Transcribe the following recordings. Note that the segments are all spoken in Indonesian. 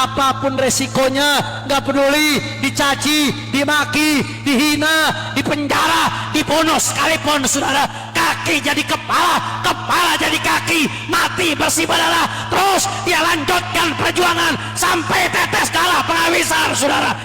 apapun resikonya, nggak peduli dicaci, dimaki, dihina, dipenjara, dibunuh sekalipun saudara. Kaki jadi kepala, kepala jadi kaki, mati bersih berdarah, terus dia lanjutkan perjuangan sampai tetes darah penghabisan saudara.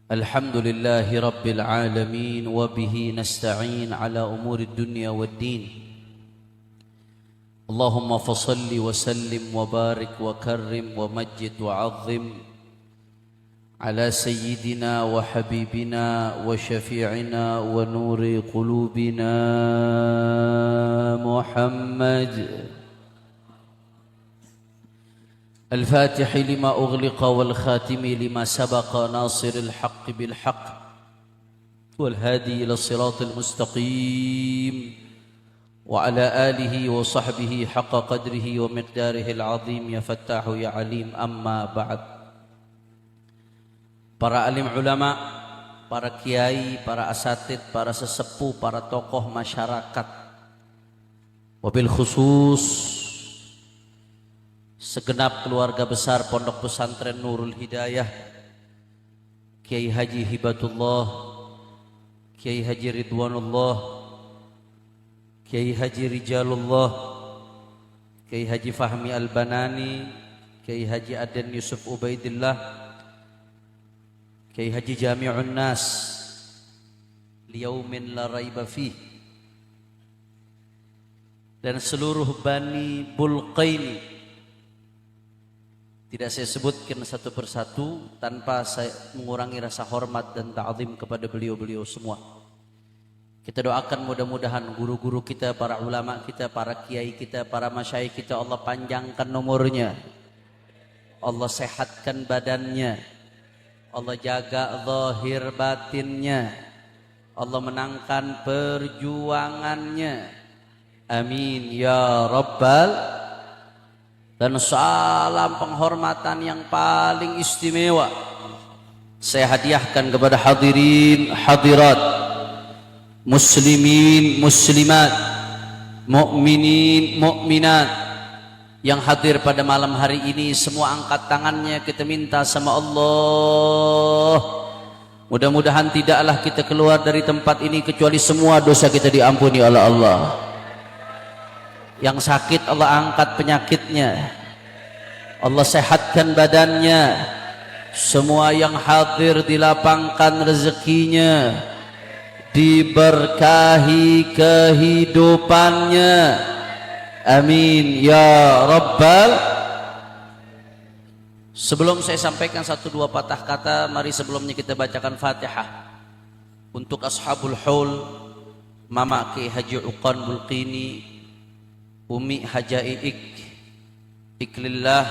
Alhamdulillahi Rabbil Alamin, wa bihi nasta'in ala umuri dunya wad din. Allahumma fasalli wa sallim wa barik wa karrim wa majjid wa azim ala sayyidina wa habibina wa syafi'ina wa nuri qulubina Muhammad الفاتح لما أغلق والخاتم لما سبق ناصر الحق بالحق والهادي إلى الصراط المستقيم وعلى آله وصحبه حق قدره ومقداره العظيم يا فتاح يا عليم. أما بعد. Para alim ulama, para kiai, para asatid, para sesepuh, para tokoh masyarakat, wabil khusus segenap keluarga besar Pondok Pesantren Nurul Hidayah, Kiai Haji Hibatullah, Kiai Haji Ridwanullah, Kiai Haji Rijalullah, Kiai Haji Fahmi Al-Banani, Kiai Haji Aden Yusuf Ubaidillah, Kiai Haji Jami'un Nas liyaumin la raiba fih, dan seluruh Bani Bulqaini. Tidak saya sebutkan satu persatu tanpa saya mengurangi rasa hormat dan ta'zim kepada beliau-beliau semua. Kita doakan mudah-mudahan guru-guru kita, para ulama kita, para kiai kita, para masyayikh kita, Allah panjangkan umurnya, Allah sehatkan badannya, Allah jaga zahir batinnya, Allah menangkan perjuangannya. Amin ya rabbal. Dan salam penghormatan yang paling istimewa saya hadiahkan kepada hadirin hadirat, muslimin muslimat, mukminin mukminat yang hadir pada malam hari ini. Semua angkat tangannya, kita minta sama Allah, mudah-mudahan tidaklah kita keluar dari tempat ini kecuali semua dosa kita diampuni oleh Allah. Yang sakit Allah angkat penyakitnya, Allah sehatkan badannya. Semua yang hadir dilapangkan rezekinya, diberkahi kehidupannya. Amin ya rabbal. Sebelum saya sampaikan satu dua patah kata, mari sebelumnya kita bacakan Fatihah untuk ashabul haul, Mama Ki Haji Uqan Bulqini, Umi Hajai Iklillah,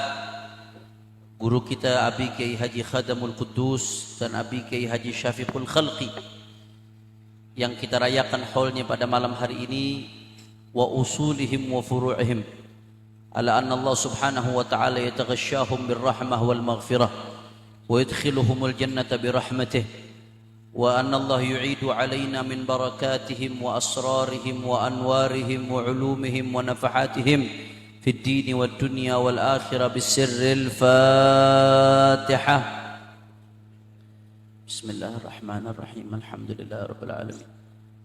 guru kita Abi Kiai Haji Khadamul Quddus dan Abi Kiai Haji Syafiqul Khalqi yang kita rayakan haulnya pada malam hari ini, wa usulihim wa furu'ihim, ala anna Allah subhanahu wa ta'ala yataghashshahum birrahmah wal maghfirah wa yadkhiluhumul jannata birahmatih, wa anna Allah yu'idu alaina min barakatihim wa asrarihim wa anwarihim wa ulumihim wa nafahatihim fid dini wad dunya wal akhirah bisirril Fatihah. Bismillahirrahmanirrahim. Alhamdulillahi rabbil alamin.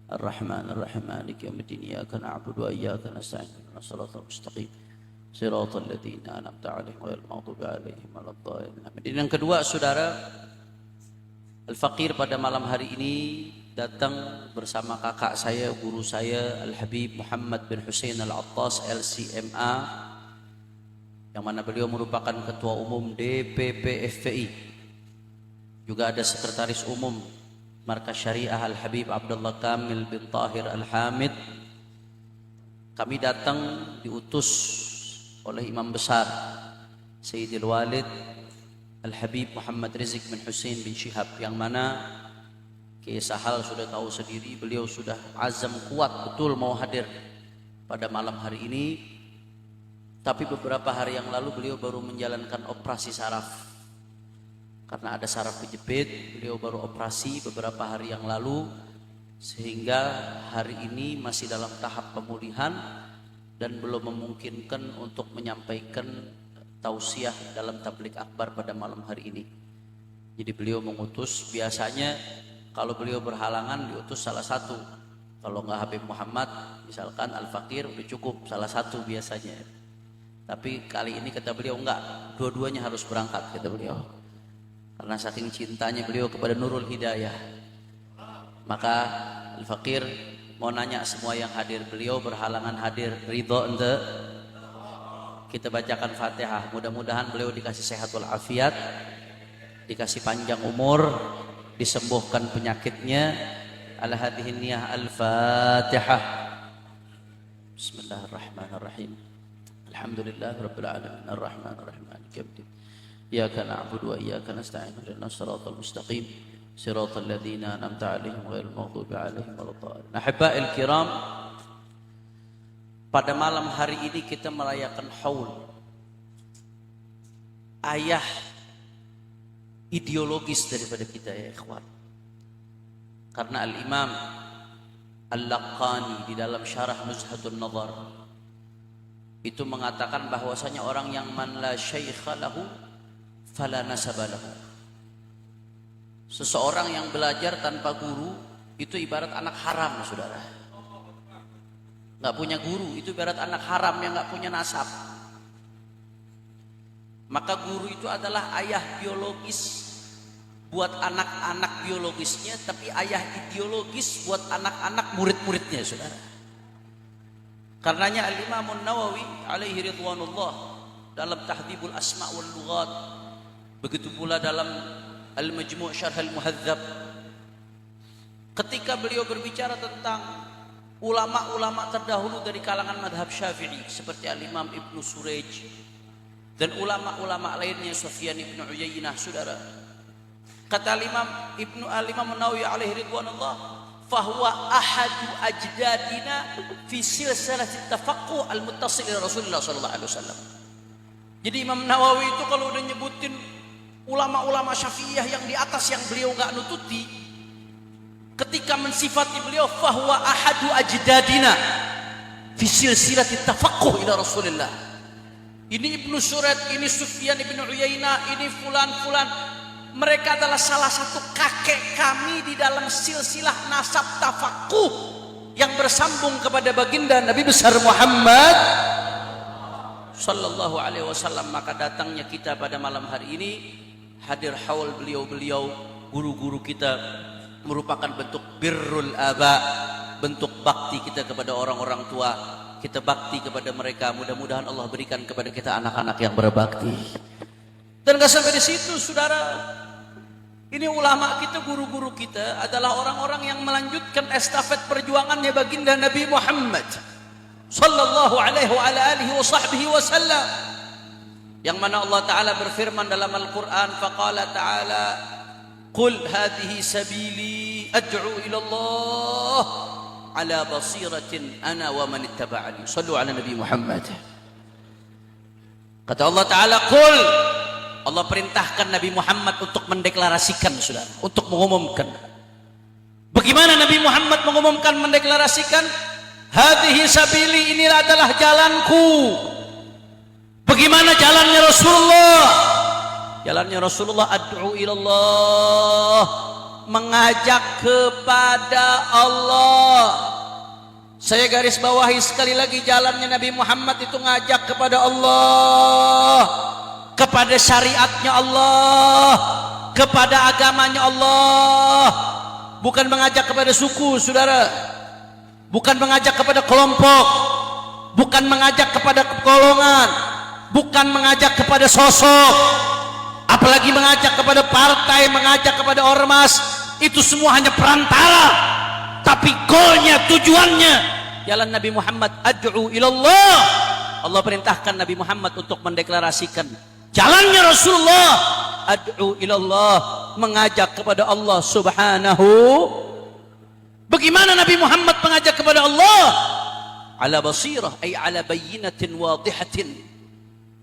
Arrahmanir rahim. Maliki yaumiddin. Iyyaka na'budu wa iyyaka nasta'in. Ihdinas siratal mustaqim. Shiratal ladzina an'amta 'alaihim ghairil maghdubi 'alaihim waladdallin. Yang kedua, saudara, Al-Faqir pada malam hari ini datang bersama kakak saya, guru saya Al-Habib Muhammad bin Hussein Al-Attas LCMA, yang mana beliau merupakan ketua umum DPP FPI, juga ada sekretaris umum Markas Syariah Al-Habib Abdullah Kamil bin Tahir Al-Hamid. Kami datang diutus oleh Imam Besar Sayyidil Walid Al-Habib Muhammad Rizik bin Hussein bin Syihab, yang mana Kiai Sahal sudah tahu sendiri, beliau sudah azam kuat betul mau hadir pada malam hari ini. Tapi beberapa hari yang lalu beliau baru menjalankan operasi saraf. karena ada saraf kejepit. Beliau baru operasi beberapa hari yang lalu, sehingga hari ini masih dalam tahap pemulihan dan belum memungkinkan untuk menyampaikan tausiah dalam tablik akbar pada malam hari ini. Jadi beliau mengutus, biasanya kalau beliau berhalangan diutus salah satu. Kalau nggak Habib Muhammad, misalkan Al-Fakir, udah cukup salah satu biasanya. Tapi kali ini kata beliau enggak, dua-duanya harus berangkat kata beliau. Karena saking cintanya beliau kepada Nurul Hidayah. Maka Al-Fakir mau nanya semua yang hadir, beliau berhalangan hadir, ridho ente? Kita bacakan Fatihah, mudah-mudahan beliau dikasih sehat walafiat, dikasih panjang umur, disembuhkan penyakitnya. Ala hadhihi niyah al-Fatihah. Bismillahirrahmanirrahim. Alhamdulillah rabbil alamin arrahmanir rahim maliki yaumiddin. Iyyaka na'budu wa iyyaka nasta'in ihdinas siratal mustaqim siratal ladzina an'amta 'alaihim ghairil maghdubi 'alaihim waladdallin. Ahibba'il kiram, pada malam hari ini kita merayakan haul, ayah ideologis daripada kita ya ikhwan. Karena Al-Imam Al-Laqani di dalam syarah Nuzhatun Nazar itu mengatakan bahwasanya orang yang man la syaikha lahu fala nasaba lahu. Seseorang yang belajar tanpa guru itu ibarat anak haram, saudara. Nggak punya guru itu ibarat anak haram yang nggak punya nasab. Maka guru itu adalah ayah biologis buat anak-anak biologisnya, tapi ayah ideologis buat anak-anak murid-muridnya, saudara. Karenanya Al-Imam An-Nawawi alaihi ridwanullah dalam Tahdhibul Asma' wal Lughat, begitu pula dalam Al-Majmu' Syarh Al-Muhadzab, ketika beliau berbicara tentang ulama-ulama terdahulu dari kalangan madhab Syafi'i seperti Al-Imam Ibnu Surayj dan ulama-ulama lainnya, Sufyan ibn Uyainah, saudara. Kata Al-Imam An-Nawawi alaihi ridwanullah, fahuwa ahadu ajdadina fi silsilatit tafaqquh al-muttasil ila Rasulullah sallallahu alaihi wasallam. Jadi Imam Nawawi itu kalau udah nyebutin ulama-ulama Syafi'iyah yang di atas yang beliau enggak nututi, ketika mensifati beliau fahuwa ahadu ajdadina fi silsilatit tafaqquh ila Rasulullah. Ini Ibnu Surayj, ini Sufyan ibn Uyainah, ini fulan-fulan. Mereka adalah salah satu kakek kami di dalam silsilah nasab tafakuh yang bersambung kepada baginda Nabi besar Muhammad sallallahu alaihi wasallam. Maka datangnya kita pada malam hari ini hadir haul beliau-beliau guru-guru kita merupakan bentuk birrul aba, bentuk bakti kita kepada orang-orang tua. Kita bakti kepada mereka, mudah-mudahan Allah berikan kepada kita anak-anak yang berbakti. Dan gak sampai di situ, saudara. Ini ulama kita, guru-guru kita adalah orang-orang yang melanjutkan estafet perjuangannya baginda Nabi Muhammad sallallahu alaihi wa alihi wa sahbihi wasallam. Yang mana Allah Ta'ala berfirman dalam Al-Quran, faqala Ta'ala, qul hadhihi sabili ad'u ila Allah ala basiratin ana wa man ittaba'ani. Sallu ala Nabi Muhammad. Kata Allah Ta'ala, qul, Allah perintahkan Nabi Muhammad untuk mendeklarasikan, saudara, untuk mengumumkan. Bagaimana Nabi Muhammad mengumumkan, mendeklarasikan? Hadhihi sabili, inilah adalah jalanku. Bagaimana jalannya Rasulullah? Jalannya Rasulullah ad'u ilallah, mengajak kepada Allah. Saya garis bawahi sekali lagi, jalannya Nabi Muhammad itu ngajak kepada Allah, kepada syariatnya Allah, kepada agamanya Allah. Bukan mengajak kepada suku, saudara. Bukan mengajak kepada kelompok, bukan mengajak kepada golongan, bukan mengajak kepada sosok, apalagi mengajak kepada partai, mengajak kepada ormas. Itu semua hanya perantara, tapi goalnya, tujuannya jalan Nabi Muhammad ad'u ilallah. Allah perintahkan Nabi Muhammad untuk mendeklarasikan jalannya Rasulullah ad'u ilallah, mengajak kepada Allah subhanahu. Bagaimana Nabi Muhammad mengajak kepada Allah? Ala basirah, ay ala bayyinatin wadihatin,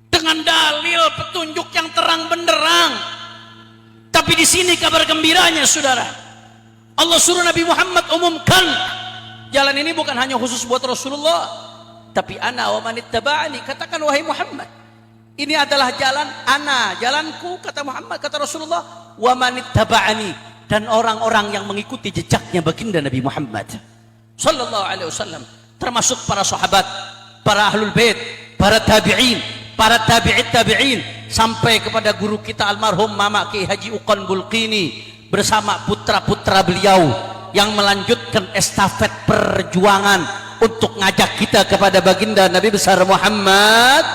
dengan dalil petunjuk yang terang benderang. Tapi di sini kabar gembiranya saudara, Allah suruh Nabi Muhammad umumkan jalan ini bukan hanya khusus buat Rasulullah, tapi ana wa manittaba'ani. Katakan wahai Muhammad, ini adalah jalan ana, jalanku, kata Muhammad, kata Rasulullah, wa manittaba'ani, dan orang-orang yang mengikuti jejaknya baginda Nabi Muhammad sallallahu alaihi wasallam, termasuk para sahabat, para ahlul bait, para tabi'in, para tabi'it tabi'in, sampai kepada guru kita almarhum Mama Ki Haji Uqan Bulqini bersama putra-putra beliau yang melanjutkan estafet perjuangan untuk ngajak kita kepada baginda Nabi besar Muhammad.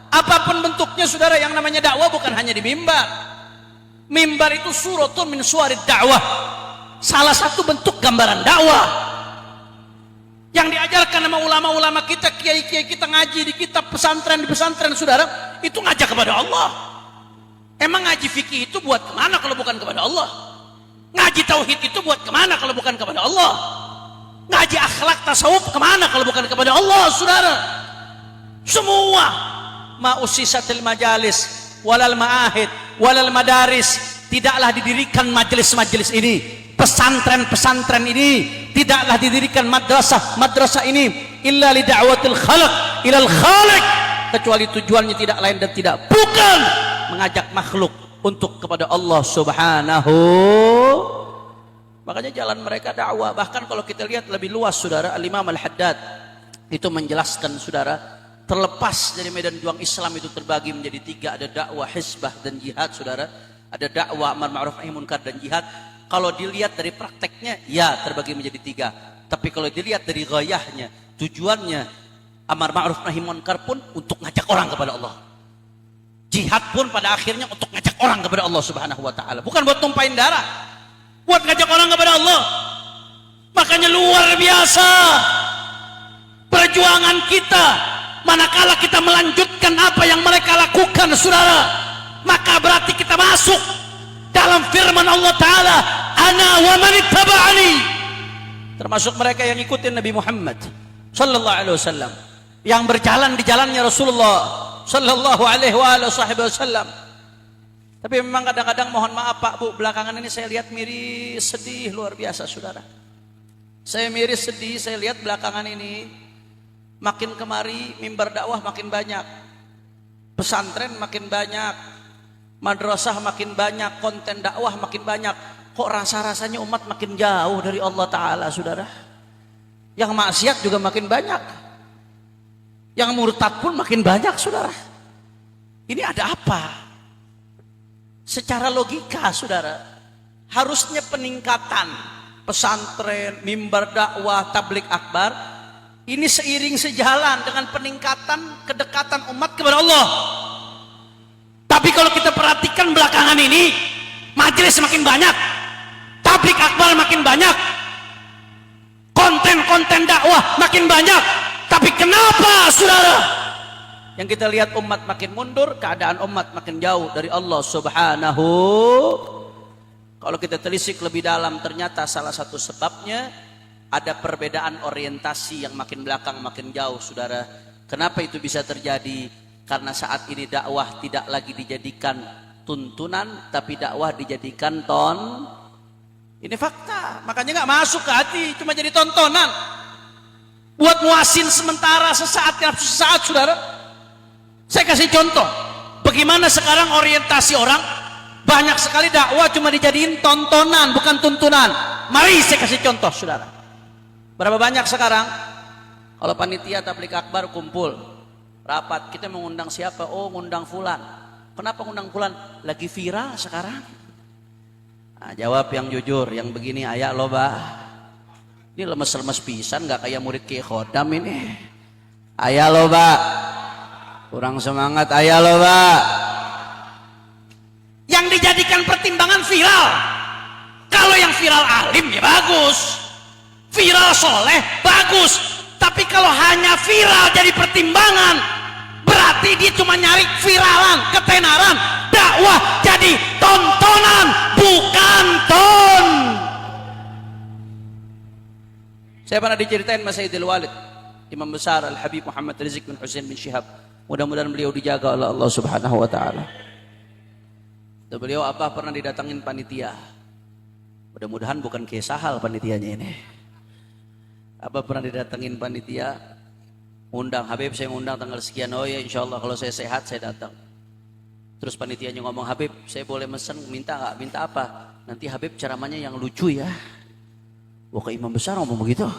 Apapun bentuknya saudara, yang namanya dakwah bukan hanya di mimbar. Mimbar itu suratun min suwarid dakwah, salah satu bentuk gambaran dakwah yang diajarkan sama ulama-ulama kita, kiai-kiai kita ngaji di kitab pesantren, di pesantren saudara, itu ngajak kepada Allah. Emang ngaji fikih itu buat kemana kalau bukan kepada Allah? Ngaji tauhid itu buat kemana kalau bukan kepada Allah? Ngaji akhlak tasawuf kemana kalau bukan kepada Allah saudara? Semua ma'usisatil majalis walal ma'ahid walal madaris, tidaklah didirikan majelis-majelis ini, pesantren-pesantren ini, tidaklah didirikan madrasah ini illa li da'watil khalq ilal khaliq, kecuali tujuannya tidak lain dan tidak bukan mengajak makhluk untuk kepada Allah subhanahu. Makanya jalan mereka dakwah. Bahkan kalau kita lihat lebih luas saudara, Al-Imam Al-Haddad itu menjelaskan saudara, terlepas dari medan juang Islam itu terbagi menjadi tiga, ada dakwah, hizbah, dan jihad saudara. Ada dakwah amar ma'ruf nahi munkar dan jihad. Kalau dilihat dari prakteknya, ya terbagi menjadi tiga. Tapi kalau dilihat dari gayahnya, tujuannya, amar ma'ruf nahi munkar pun untuk ngajak orang kepada Allah. Jihad pun pada akhirnya untuk ngajak orang kepada Allah subhanahu wa ta'ala. Bukan buat tumpahin darah, buat ngajak orang kepada Allah. Makanya luar biasa perjuangan kita manakala kita melanjutkan apa yang mereka lakukan saudara, maka berarti kita masuk dalam firman Allah Ta'ala, ana wa manittaba'ani, termasuk mereka yang ikutin Nabi Muhammad sallallahu alaihi wasallam, yang berjalan di jalannya Rasulullah sallallahu alaihi wasallam. Tapi memang kadang-kadang mohon maaf Pak Bu, belakangan ini saya lihat miris sedih luar biasa saudara. Saya miris sedih, saya lihat belakangan ini makin kemari mimbar dakwah makin banyak, pesantren makin banyak, madrasah makin banyak, konten dakwah makin banyak. Kok rasa-rasanya umat makin jauh dari Allah Ta'ala saudara? Yang maksiat juga makin banyak, yang murtad pun makin banyak saudara. Ini ada apa? Secara logika saudara, harusnya peningkatan pesantren, mimbar dakwah, tablik akbar ini seiring sejalan dengan peningkatan kedekatan umat kepada Allah. Tapi kalau kita perhatikan belakangan ini, majelis makin banyak, tablik akbar makin banyak, konten-konten dakwah makin banyak. Tapi kenapa saudara? Yang kita lihat umat makin mundur, keadaan umat makin jauh dari Allah subhanahu. Kalau kita telisik lebih dalam, ternyata salah satu sebabnya ada perbedaan orientasi yang makin belakang makin jauh saudara. Kenapa itu bisa terjadi? Karena saat ini dakwah tidak lagi dijadikan tuntunan, tapi dakwah dijadikan ini fakta. Makanya nggak masuk ke hati, cuma jadi tontonan buat muasin sementara, sesaat saudara. Saya kasih contoh bagaimana sekarang orientasi orang, banyak sekali dakwah cuma dijadiin tontonan bukan tuntunan. Mari saya kasih contoh saudara. Berapa banyak sekarang kalau panitia tablik akbar kumpul rapat, kita mengundang siapa? Oh ngundang fulan. Kenapa ngundang fulan? Lagi viral sekarang. Nah, jawab yang jujur, yang begini ayak loh bah. Ini lemes-lemes pisan, nggak kayak murid Ki Khodam ini. Ayak loh bah, kurang semangat ayak loh bah. Yang dijadikan pertimbangan viral. Kalau yang viral alim ya bagus, viral soleh bagus. Tapi kalau hanya viral jadi pertimbangan, berarti dia cuma nyari viralan, ketenaran. Dakwah jadi tontonan, bukan ton. Saya pernah diceritain Mas Sayyidil Walid, Imam besar Al-Habib Muhammad Rizik bin Husain bin Syihab. Mudah-mudahan beliau dijaga oleh Allah Subhanahu wa taala. Beliau apa pernah didatangin panitia. Mudah-mudahan bukan Kiai Sahal panitianya ini. Apa pernah didatangin panitia, undang Habib, saya undang tanggal sekian. Oh ya insya Allah kalau saya sehat saya datang. Terus panitianya ngomong, Habib saya boleh mesen, minta nggak? Minta apa? Nanti Habib ceramahnya yang lucu ya. Wah, ke imam besar ngomong begitu.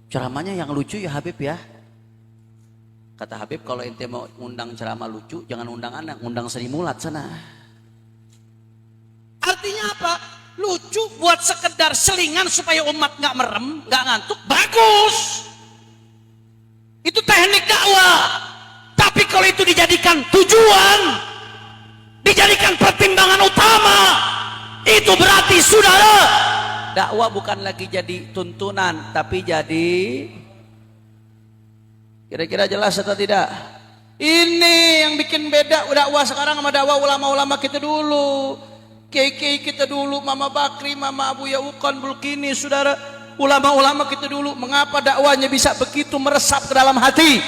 Ceramahnya yang lucu ya Habib ya. Kata Habib, kalau ente mau undang ceramah lucu, jangan undang anak, undang Sri Mulat sana. Artinya apa? Lucu buat sekedar selingan supaya umat nggak merem, nggak ngantuk, bagus. Itu teknik dakwah. Tapi kalau itu dijadikan tujuan, dijadikan pertimbangan utama, itu berarti saudara, dakwah bukan lagi jadi tuntunan, tapi jadi, kira-kira jelas atau tidak? Ini yang bikin beda dakwah sekarang sama dakwah ulama-ulama kita dulu. Kiai-kiai kita dulu, Mama Bakri, Mama Abu Yauqan Bulkini, saudara, ulama-ulama kita dulu, mengapa dakwahnya bisa begitu meresap ke dalam hati?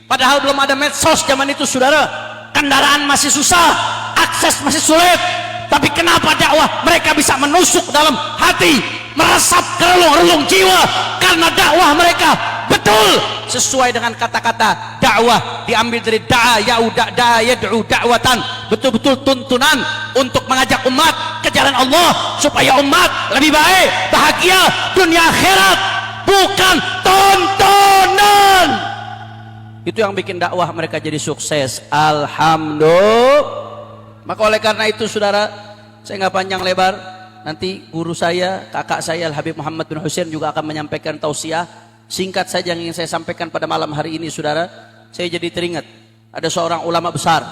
Padahal belum ada medsos zaman itu, saudara. Kendaraan masih susah, akses masih sulit. Tapi kenapa dakwah mereka bisa menusuk dalam hati, meresap ke relung-relung jiwa? Karena dakwah mereka betul sesuai dengan kata-kata dakwah, diambil dari da'a yad'u da'watan, betul-betul tuntunan untuk mengajak umat ke jalan Allah supaya umat lebih baik, bahagia dunia akhirat, bukan tontonan. Itu yang bikin dakwah mereka jadi sukses. Alhamdulillah. Maka oleh karena itu saudara, saya nggak panjang lebar, nanti guru saya, kakak saya Al Habib Muhammad bin Husain juga akan menyampaikan tausiah singkat saja yang ingin saya sampaikan pada malam hari ini. Saudara, saya jadi teringat ada seorang ulama besar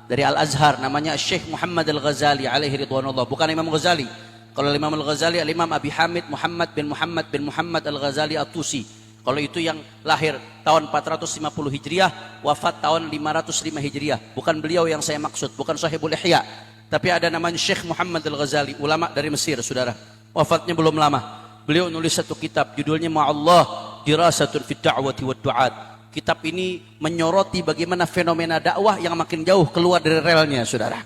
dari Al Azhar, namanya Syekh Muhammad Al Ghazali alaihi ridwanullah. Bukan Imam Ghazali. Kalau Imam Al Ghazali, Al Imam Abi Hamid Muhammad bin Muhammad Al Ghazali At-Tusi. Kalau itu yang lahir tahun 450 Hijriah, wafat tahun 505 Hijriah. Bukan beliau yang saya maksud, bukan Sahibul Ihya. Tapi ada namanya Syekh Muhammad Al-Ghazali, ulama dari Mesir, saudara. Wafatnya belum lama. Beliau nulis satu kitab, judulnya Ma'allah Dirasatun Fit Da'wati Wad Du'at. Kitab ini menyoroti bagaimana fenomena dakwah yang makin jauh keluar dari relnya, saudara.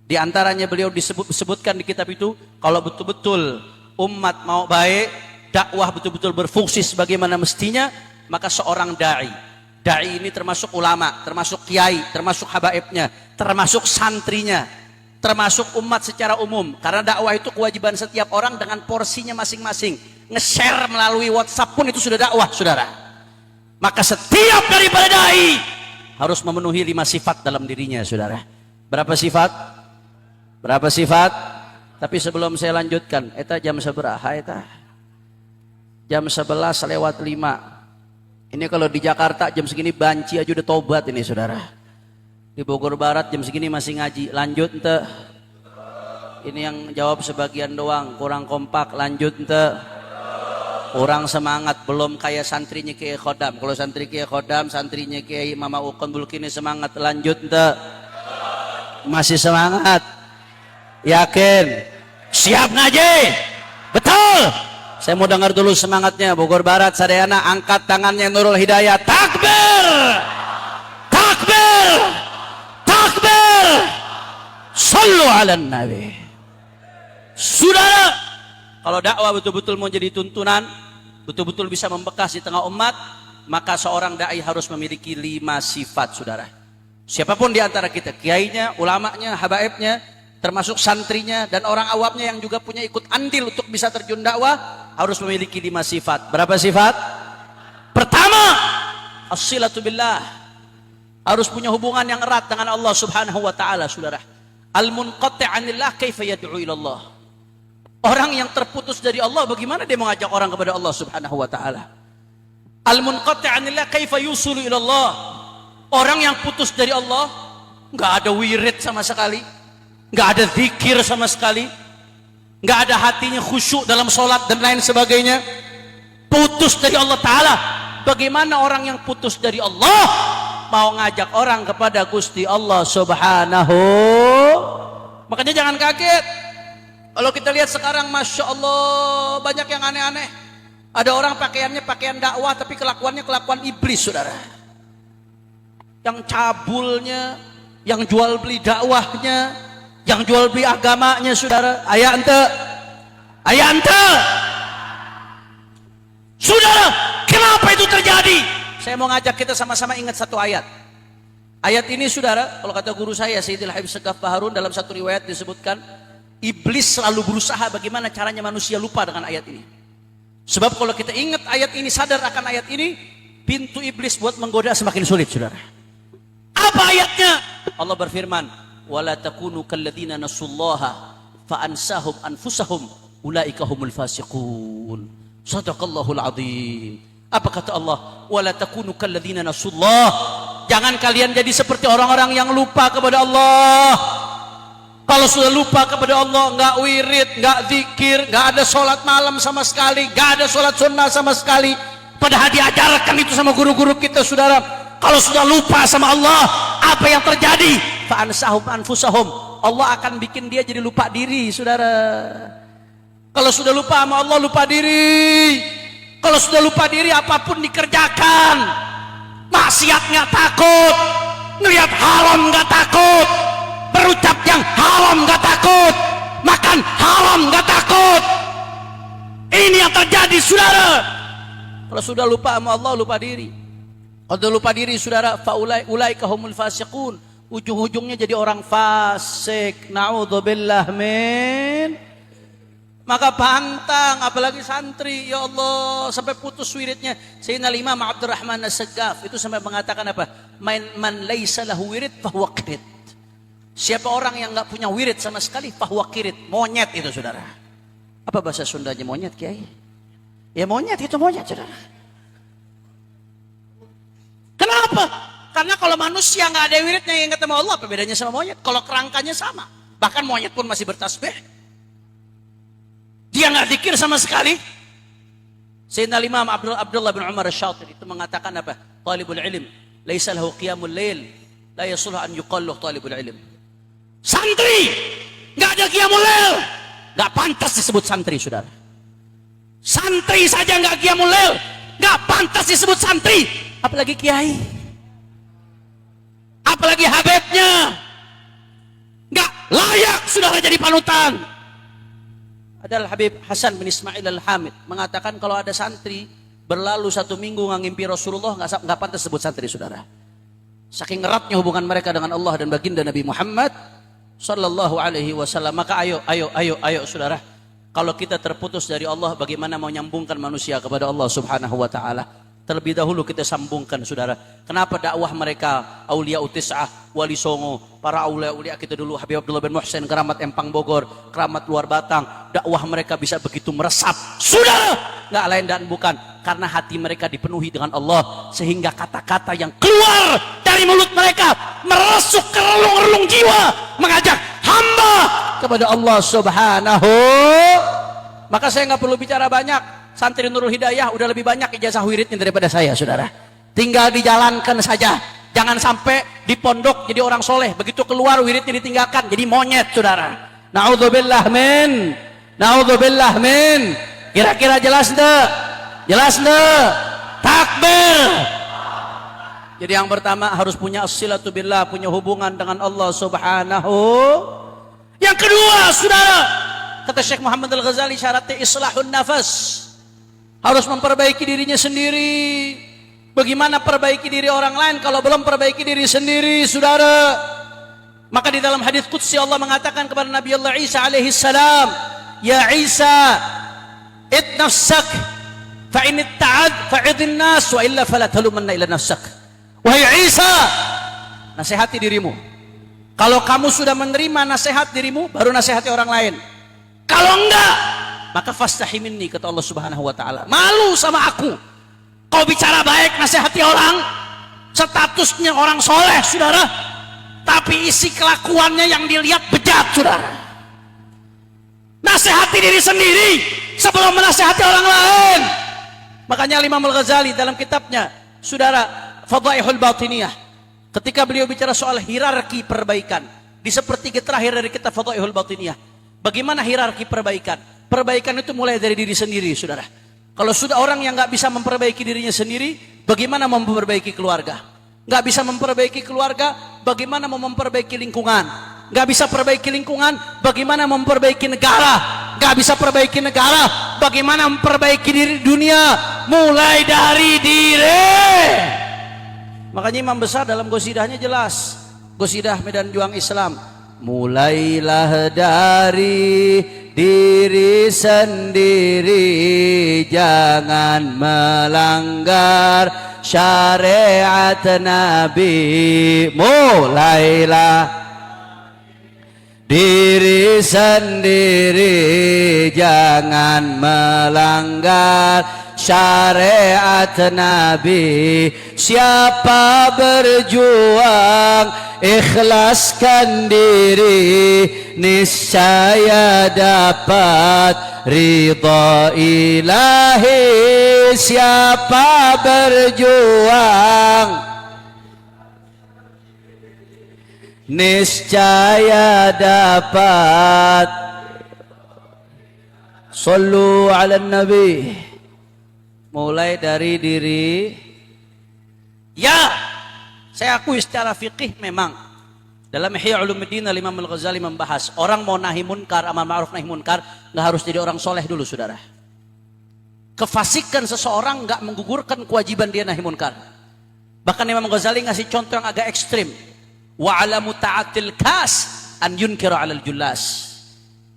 Di antaranya beliau disebutkan di kitab itu, kalau betul-betul umat mau baik, dakwah betul-betul berfungsi sebagaimana mestinya, maka seorang da'i ini termasuk ulama, termasuk kiai, termasuk habaibnya, termasuk santrinya, termasuk umat secara umum. Karena dakwah itu kewajiban setiap orang dengan porsinya masing-masing. Nge-share melalui WhatsApp pun itu sudah dakwah, saudara. Maka setiap daripada da'i harus memenuhi 5 sifat dalam dirinya, saudara. Berapa sifat? Berapa sifat? Tapi sebelum saya lanjutkan, eta jam sabaraha eta? Jam 11 lewat 5. Ini kalau di Jakarta jam segini banci aja udah tobat ini, saudara. Di Bogor Barat jam segini masih ngaji. Lanjut ente. Ini yang jawab sebagian doang, kurang kompak. Lanjut ente. Kurang semangat, belum kayak santrinya Kiai Khodam. Kalau santri Kiai Khodam, santrinya Kiai Mama Uqan Bulkini semangat. Lanjut ente. Masih semangat? Yakin? Siap ngaji? Betul? Saya mau dengar dulu semangatnya. Bogor Barat, Sadayana, angkat tangannya. Nurul Hidayah, takbir, takbir, takbir, sallu ala nabi. Saudara, kalau dakwah betul-betul mau jadi tuntunan, betul-betul bisa membekas di tengah umat, maka seorang da'i harus memiliki 5 sifat, saudara. Siapapun di antara kita, kiainya, ulamanya, habaibnya, termasuk santrinya dan orang awamnya yang juga punya ikut andil untuk bisa terjun dakwah, harus memiliki 5 sifat. Berapa sifat? Pertama, as-silatu billah. Harus punya hubungan yang erat dengan Allah Subhanahu wa taala, saudara. Al-munqati' 'anillah kaifa yad'u ila Allah. Orang yang terputus dari Allah, bagaimana dia mengajak orang kepada Allah Subhanahu wa taala? Al-munqati' 'anillah kaifa yusulu ila Allah. Orang yang putus dari Allah, enggak ada wirid sama sekali, enggak ada zikir sama sekali, enggak ada hatinya khusyuk dalam sholat dan lain sebagainya, putus dari Allah Ta'ala. Bagaimana orang yang putus dari Allah mau ngajak orang kepada Gusti Allah Subhanahu? Makanya jangan kaget kalau kita lihat sekarang, Masya Allah, banyak yang aneh-aneh. Ada orang pakaiannya pakaian dakwah tapi kelakuannya kelakuan iblis, saudara. Yang cabulnya, yang jual beli dakwahnya, yang jual beli agamanya, saudara. Aya ente, aya ente. Saudara, kenapa itu terjadi? Saya mau ngajak kita sama-sama ingat satu ayat. Ayat ini, saudara, kalau kata guru saya Sayyidil Habib Segaf Baharun, dalam satu riwayat disebutkan iblis selalu berusaha bagaimana caranya manusia lupa dengan ayat ini. Sebab kalau kita ingat ayat ini, sadar akan ayat ini, pintu iblis buat menggoda semakin sulit, saudara. Apa ayatnya? Allah berfirman, wala takunu kalladzina nasullaha fa ansahum anfusahum ulaika humul fasiqun. Shadaqallahul azim. Apa kata Allah? Wala takunu kalladzina nasullah. Jangan kalian jadi seperti orang-orang yang lupa kepada Allah. Kalau sudah lupa kepada Allah, enggak wirid, enggak zikir, enggak ada sholat malam sama sekali, enggak ada sholat sunnah sama sekali, padahal diajarkan itu sama guru-guru kita, saudara. Kalau sudah lupa sama Allah, apa yang terjadi? Fa'ansahum anfusahum. Allah akan bikin dia jadi lupa diri, saudara. Kalau sudah lupa sama Allah, lupa diri. Kalau sudah lupa diri, apapun dikerjakan. Maksiat nggak takut, ngelihat haram nggak takut, berucap yang haram nggak takut, makan haram nggak takut. Ini yang terjadi, saudara. Kalau sudah lupa sama Allah, lupa diri. Kalau lupa diri, saudara, faulaika humul fasiqun. Ujung-ujungnya jadi orang fasik. Na'udzubillah min. Maka pantang, apalagi santri, ya Allah, sampai putus wiridnya. Sayyidina Imam Abdurrahman As-Segaf itu sampai mengatakan apa? Man laisa lahu wirid fahuwa qirid. Siapa orang yang enggak punya wirid sama sekali, fahuwa qirid. Monyet itu, saudara. Apa bahasa Sundanya monyet, Kiai? Ya monyet itu monyet, saudara. Kenapa? Karena kalau manusia nggak ada wiridnya yang ketemu Allah, apa bedanya sama monyet? Kalau kerangkanya sama, bahkan monyet pun masih bertasbih. Dia nggak zikir sama sekali. Sayyidina Imam Abdullah bin Umar Asy-Syatiri itu mengatakan apa? Talibul ilm laisa lahu qiyamul lail, la yasluhu an yuqallu talibul ilm. Santri nggak ada qiyamul lail, nggak pantas disebut santri, saudara. Santri saja nggak qiyamul lail, nggak pantas disebut santri, apalagi kiai, apalagi habibnya. Nggak layak, saudara, jadi panutan. Adalah Habib Hasan bin Ismail Al-Hamid mengatakan kalau ada santri berlalu 1 minggu nggak ngimpi Rasulullah, nggak pantas sebut santri, saudara. Saking eratnya hubungan mereka dengan Allah dan baginda Nabi Muhammad Sallallahu Alaihi Wasallam. Maka ayo, saudara. Kalau kita terputus dari Allah, bagaimana mau nyambungkan manusia kepada Allah Subhanahu Wa Taala? Terlebih dahulu kita sambungkan, saudara. Kenapa dakwah mereka Aulia Utis'ah, Wali Songo, para aulia kita dulu, Habib Abdullah bin Muhsin, Keramat Empang Bogor, Keramat Luar Batang, dakwah mereka bisa begitu meresap, saudara. Nggak lain dan bukan karena hati mereka dipenuhi dengan Allah, sehingga kata-kata yang keluar dari mulut mereka meresuk ke relung-relung jiwa, mengajak hamba kepada Allah Subhanahu. Maka saya nggak perlu bicara banyak. Santri Nurul Hidayah udah lebih banyak ijazah wiridnya daripada saya, saudara. Tinggal dijalankan saja. Jangan sampai di pondok jadi orang soleh, begitu keluar wiridnya ditinggalkan jadi monyet, saudara. Na'udzubillah min. Na'udzubillah min. Kira-kira jelas deh? Jelas deh? Takbir. Jadi yang pertama harus punya as-silatu billah, punya hubungan dengan Allah Subhanahu. Yang kedua, saudara, kata Syekh Muhammad Al-Ghazali, syaratnya islahun nafas. Harus memperbaiki dirinya sendiri. Bagaimana perbaiki diri orang lain kalau belum perbaiki diri sendiri, saudara? Maka di dalam hadis qudsi Allah mengatakan kepada Nabi Allah Isa alaihi salam, ya Isa, id nafsak fa in itta'ad fa'idhin nas wa illa fala talumanna ila nafsak. Wahai Isa, nasihati dirimu. Kalau kamu sudah menerima nasihat dirimu, baru nasihati orang lain. Kalau enggak, maka fastahi minni, kata Allah Subhanahu wa taala. Malu sama aku. Kau bicara baik, nasihati orang, statusnya orang soleh, saudara, tapi isi kelakuannya yang dilihat bejat, saudara. Nasihati diri sendiri sebelum menasihati orang lain. Makanya Imam Al-Ghazali dalam kitabnya, saudara, Fadhaihul Batiniyah, ketika beliau bicara soal hierarki perbaikan di sepertiga terakhir dari kitab Fadhaihul Batiniyah, bagaimana hierarki perbaikan? Perbaikan itu mulai dari diri sendiri, saudara. Kalau sudah orang yang nggak bisa memperbaiki dirinya sendiri, bagaimana memperbaiki keluarga? Nggak bisa memperbaiki keluarga, bagaimana mau memperbaiki lingkungan? nggak bisa perbaiki lingkungan, bagaimana memperbaiki negara? Nggak bisa perbaiki negara, bagaimana memperbaiki diri dunia? Mulai dari diri. Makanya imam besar dalam gosidahnya jelas, gosidah Medan Juang Islam, mulailah dari diri sendiri, jangan melanggar syariat Nabi. Mulailah diri sendiri, jangan melanggar syariat Nabi. Siapa berjuang ikhlaskan diri, niscaya dapat ridha ilahi. Siapa berjuang niscaya dapat. Sallu ala nabi. Mulai dari diri. Ya, saya akui secara fikih memang dalam Ihya Ulumuddin Imam Al-Ghazali membahas orang mau nahi munkar, amar ma'ruf nahi munkar, nggak harus jadi orang soleh dulu, saudara. Kefasikan seseorang nggak menggugurkan kewajiban dia nahi munkar. Bahkan Imam Ghazali ngasih contoh yang agak ekstrim. Wa ala muta'atil kas an yunkira 'alal jullas.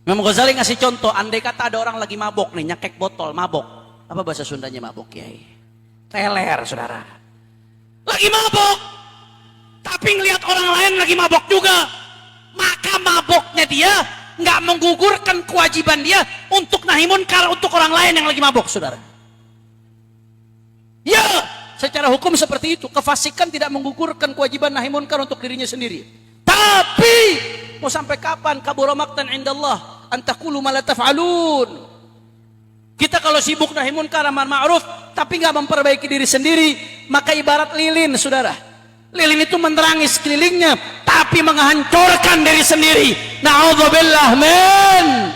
Imam Ghazali ngasih contoh, andai kata ada orang lagi mabok nih, nyakek botol, mabok. Apa bahasa Sundanya mabok, Kiai? Teler, saudara. Lagi mabok, tapi ngelihat orang lain lagi mabok juga, maka maboknya dia nggak menggugurkan kewajiban dia untuk nahi munkar untuk orang lain yang lagi mabok, saudara. Ya, secara hukum seperti itu. Kefasikan tidak menggugurkan kewajiban nahi munkar untuk dirinya sendiri. Tapi mau sampai kapan? Kabura maqtan indallah an taqulu ma la taf'alun. Kita kalau sibuk nahi munkar amar ma'ruf tapi nggak memperbaiki diri sendiri, maka ibarat lilin, saudara. Lilin itu menerangi sekelilingnya tapi menghancurkan diri sendiri. Na'udzubillah min.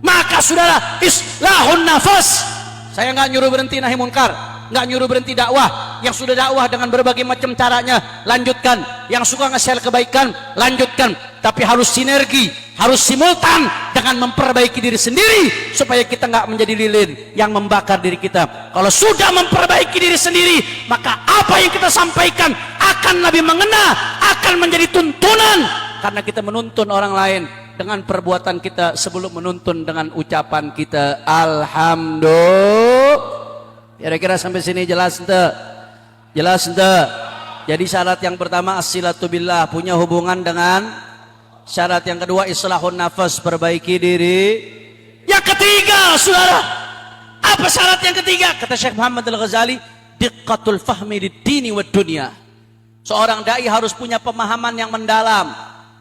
Maka saudara, islahun nafas. Saya nggak nyuruh berhenti nahi munkar, nggak nyuruh berhenti dakwah. Yang sudah dakwah dengan berbagai macam caranya, lanjutkan. Yang suka nge-share kebaikan, lanjutkan. Tapi harus sinergi, harus simultan dengan memperbaiki diri sendiri supaya kita nggak menjadi lilin yang membakar diri kita. Kalau sudah memperbaiki diri sendiri, maka apa yang kita sampaikan akan lebih mengena, akan menjadi tuntunan, karena kita menuntun orang lain dengan perbuatan kita sebelum menuntun dengan ucapan kita. Alhamdulillah. Kira-kira sampai sini jelas ente? Jelas ente? Jadi syarat yang pertama as-silatu billah, punya hubungan dengan. Syarat yang kedua islahun nafas, perbaiki diri. Yang ketiga, saudara, apa syarat yang ketiga? Kata Syekh Muhammad Al-Ghazali, diqqatul fahmi lid-dini wad dunya. Seorang dai harus punya pemahaman yang mendalam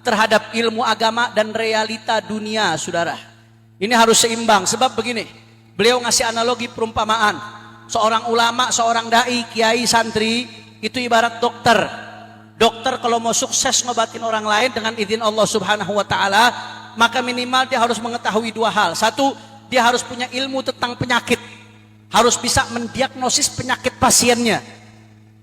terhadap ilmu agama dan realita dunia, saudara. Ini harus seimbang. Sebab begini, beliau ngasih analogi perumpamaan. Seorang ulama, seorang dai, kiai, santri itu ibarat dokter. Dokter kalau mau sukses ngobatin orang lain dengan izin Allah Subhanahu wa taala, maka minimal dia harus mengetahui dua hal. Satu, dia harus punya ilmu tentang penyakit. Harus bisa mendiagnosis penyakit pasiennya.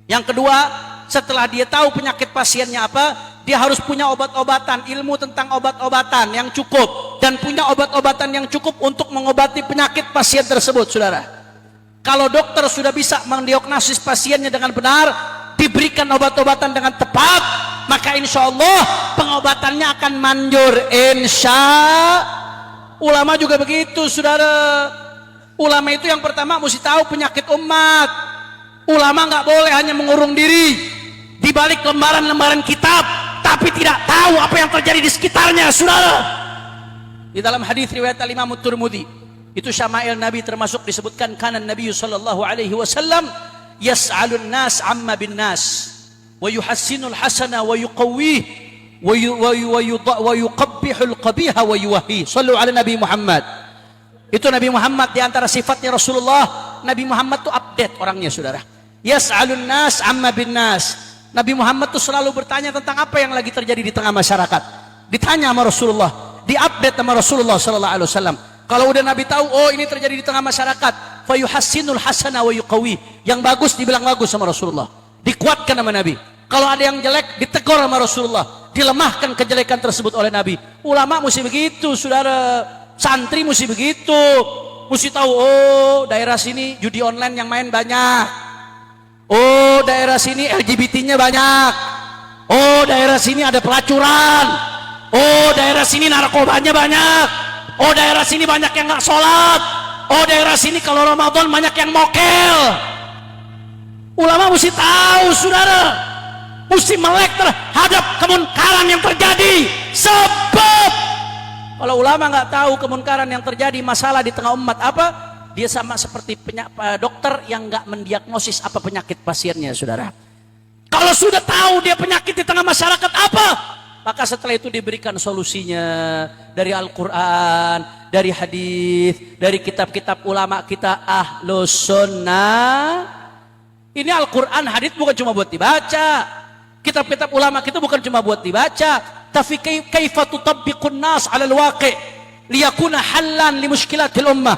Yang kedua, setelah dia tahu penyakit pasiennya apa, dia harus punya obat-obatan, ilmu tentang obat-obatan yang cukup, dan punya obat-obatan yang cukup untuk mengobati penyakit pasien tersebut, saudara. Kalau dokter sudah bisa mendiagnosis pasiennya dengan benar, diberikan obat-obatan dengan tepat, maka insya Allah pengobatannya akan manjur. Ulama juga begitu, saudara. Ulama itu yang pertama mesti tahu penyakit umat. Ulama nggak boleh hanya mengurung diri di balik lembaran-lembaran kitab, tapi tidak tahu apa yang terjadi di sekitarnya, saudara. Di dalam hadis riwayat Imam Tirmidzi, itu syama'il Nabi termasuk disebutkan kana Nabi sallallahu alaihi wasallam yas'alun nas amma bin nas wa yuhassinul hasana wa yuqawwih wa yuqabbihul qabiha wa yuwahhi. Sallu ala Nabi Muhammad. Itu Nabi Muhammad, di antara sifatnya Rasulullah, Nabi Muhammad itu update orangnya, saudara. Yas'alun nas amma bin nas. Nabi Muhammad itu selalu bertanya tentang apa yang lagi terjadi di tengah masyarakat. Ditanya sama Rasulullah, diupdate sama Rasulullah sallallahu alaihi wasallam. Kalau udah Nabi tahu, oh ini terjadi di tengah masyarakat, fayuhassinul hasana wa yuqawi. Yang bagus dibilang bagus sama Rasulullah, dikuatkan sama Nabi. Kalau ada yang jelek ditegur sama Rasulullah, dilemahkan kejelekan tersebut oleh Nabi. Ulama mesti begitu, saudara. Santri mesti begitu, mesti tahu, oh daerah sini judi online yang main banyak, oh daerah sini LGBT-nya banyak, oh daerah sini ada pelacuran, oh daerah sini narkobanya banyak, oh daerah sini banyak yang nggak sholat, oh daerah sini kalau Ramadan banyak yang mokel. Ulama mesti tahu, saudara, mesti melek terhadap kemungkaran yang terjadi. Sebab kalau ulama nggak tahu kemungkaran yang terjadi, masalah di tengah umat apa, dia sama seperti dokter yang nggak mendiagnosis apa penyakit pasiennya, saudara. Kalau sudah tahu dia penyakit di tengah masyarakat apa, maka setelah itu diberikan solusinya dari Al-Quran, dari hadis, dari kitab-kitab ulama kita Ahlus Sunnah. Ini Al-Quran, hadis bukan cuma buat dibaca, kitab-kitab ulama kita bukan cuma buat dibaca, tapi kaifa tutabbiqun nas 'ala al-waqi' liyakuna hallan li mushkilatil ummah.